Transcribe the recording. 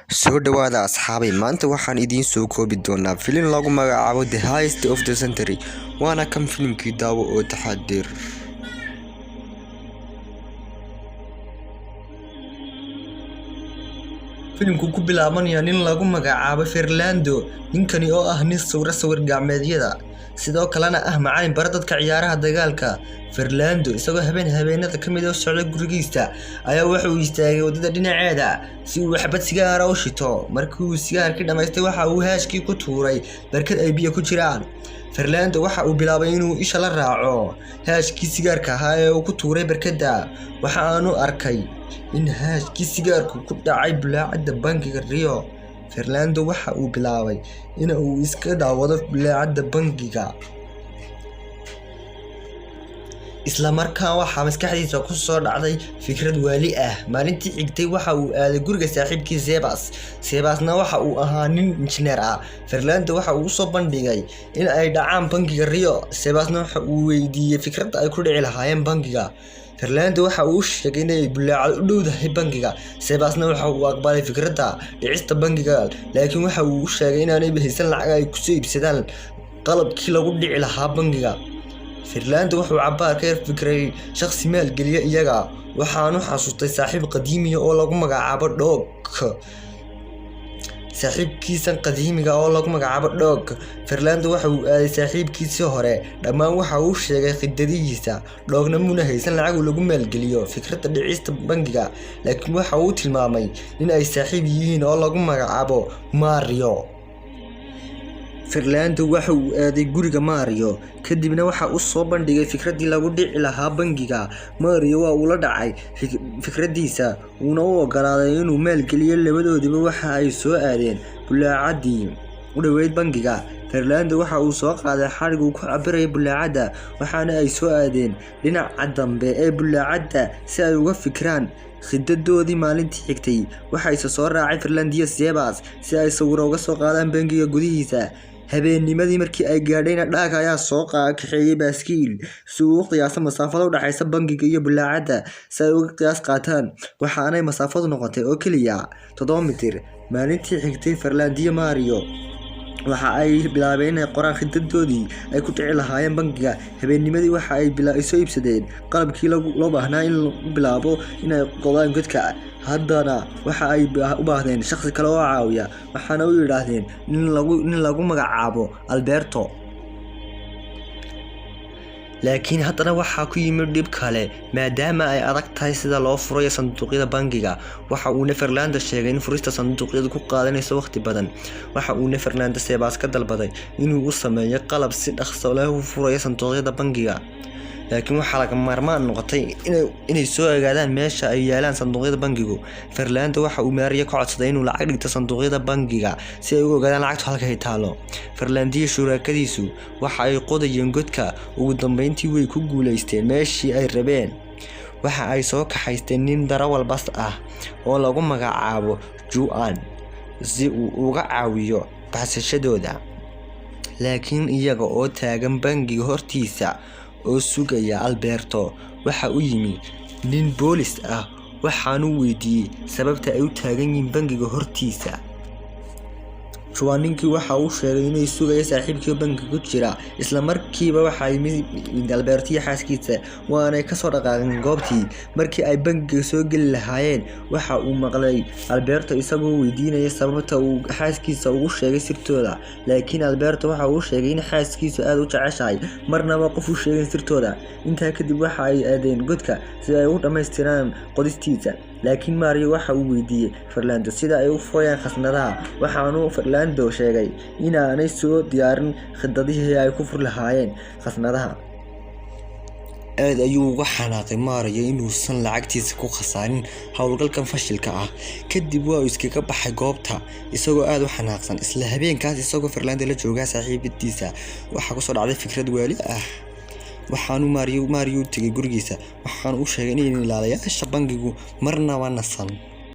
soo dhawaada asxaabay, maanta waxaan idiin soo koobi doonaa filim lagu magacaabo The Heist of the Century. waana kan filimkii daawo oo taxadir. filimku ku bilaabanaya nin lagu magacaabo Fernando, ninkani oo ah nin sawir gacmeedyada sidoo kalena ah macallin bara dadka ciyaaraha dagaalka. Fernando isagoo habeenada kamid ah socda gurigiisa ayaa waxa uu istaagay wadada dhinaceeda si uu xabad sigaar u shito. Markii uu sigaarkii dhamaystay waxa uu haashkii ku tuuray barkad ay biyo ku jiraan. Fernando waxa uu bilaabay inuu isha la raaco haashkii sigaarka ahaa ee uu ku tuuray barkada. waxa aanu arkay in haashkii sigaarku ku dhacay bulaacada bangiga Rio. Fernando waxa uu bilaabay in uu iska daawado bulaacada bangiga, isla markaa waxa maskaxdiisa ku soo dhacday fikrad waali ah. maalintii xigtay waxa uu aaday guriga saaxiibkii Sebasna waxa uu ahaa nin injineer ah. Fernando waxa uu soo bandhigay in ay dhacaan bangiga Rio. Sebasna waxa uu weydiiyay fikradda ay ku dhici lahaayeen bangiga. Fernando waxa uu sheegay in ay bulaacad u dhowdahay bangiga. Sebasna waxa uu aqbalay fikradda dhicista bangiga, laakiin waxa uu sheegay in aanay haysan lacag ay ku soo iibsadaan qalabkii lagu dhici lahaa bangiga. Fernando wuxuu cabaar ka fikiray shakhsi maalgeliya iyaga, waxaanu xasuustay saaxiib qadiimi ah oo lagu magacaabo Dog. Fernando waxa uu aaday saaxiibkiisii hore, dhammaan waxa uu sheegay khidadihiisa. Dogna muna haysan lacag lagu maalgeliyo fikradda dhicista bangiga, laakiin waxa uu tilmaamay in ay saaxiib yihiin oo lagu magacaabo Mario. Fernando waxa uu aaday guriga Mario, kadibna waxa uu soo bandhigay fikraddii lagu dhici lahaa bangiga. Mario waa uu la dhacay fikraddiisa, uuna u ogolaaday inuu maalgeliyo. labadoodiba waxa ay soo aadeen bulaacadii u dhoweyd bangiga. Fernando waxa uu soo qaaday xarig uu ku cabirayay bulaacada, waxaana ay soo aadeen dhinaca dambe ee bulaacada si ay uga fikiraan khidadoodii. maalintii xigtay waxa ay soo raacay Fernando iyo Sebas si ay sawir uga soo qaadaan bangiga gudihiisa. habeennimadii markii ay gaadhayna Dog ayaa soo kaxeeyay baaskiil si uu u qiyaaso masaafada u dhaxaysa bangiga iyo bulaacada si ay uga qiyaas qaataan. waxaanay masaafadu noqotay oo keliya 7 mitir. maalintii xigtay Fernando iyo Mario waxa ay bilaabeen inay qoraan khidadoodii ay ku dhici lahaayeen bangiga. habeennimadii waxa ay soo iibsadeen qalabkii loo baahnaa in lagu bilaabo inay qodaan godka. haddana waxa ay u baahdeen shakhsi kale oo caawiya, waxaana u yiraahdeen nin lagu magacaabo Alberto. laakiin haddana waxaa ku yimid dhib kale, maadaama ay adag tahay sida loo furayo sanduuqyada bangiga. waxa uuna Fernando sheegay in furista sanduuqyadu ku qaadanayso waqti badan. waxa uuna Fernando Sebas ka dalbaday inuu u sameeyo qalab si dhaqso leh u furayo sanduuqyada bangiga, laakiin waxaa laga maarmaan noqotay inay soo ogaadaan meesha ay yaalaan sanduuqyada bangigu. Fernando waxa uu Mario ka codsaday inuu lacag dhigto sanduuqyada bangiga si ay u ogaadaan lacagtu halka ay taalo. Fernando iyo shuraakadiisu waxa ay qodayeen godka. ugu dambeyntii way ku guuleysteen meeshii ay rabeen. waxa ay soo kaxaysteen nin darawal bas ah oo lagu magacaabo Juan si uu uga caawiyo baxsashadooda, laakiin iyaga oo taagan bangiga hortiisa oo sugaya Alberto waxa uu yimi nin boolis ah, waxaanu weydiiyay sababta ay u taagan yihiin bangiga hortiisa. Ninkii waxa uu sheegay inay sugaya saaxiibkii bangiga ku jira. isla markiiba waxa ay Alberto iyo xaaskiisa waana ka soo dhaqaaqeen goobtii. markii ay bangiga soo gali lahaayeen waxa uu maqlay Alberto isagoo weydiinaya sababta uu xaaskiisa ugu sheegay sirtooda, laakiin Alberto waxa uu sheegay in xaaskiisu aad u jeceshahay marnaba qof u sheegin sirtooda. intaa kadib waxa ay aadeen godka si ay u dhamaystiraan qodistiisa, laakiin Mario waxa uu weydiiyay Fernando sida ay u furayaan khasnadaha. waxaanu Fernando sheegay inaanay soo diyaarin khidadihii ay ku fur lahaayeen khasnadaha. aad ayuu uga xanaaqay Mario inuusan lacagtiisa ku khasaarin howlgalkan fashilka ah. kadib waa uu iskaga baxay goobta isagoo aad u xanaaqsan. isla habeenkaas isagoo Fernando la jooga saaxiibadiisa waxa ku soo dhacday fikrad waali ah. waxaanu Mario tagay gurigiisa, waxaanu u sheegay in ilaaliyaasha bangigu marnaba nasan.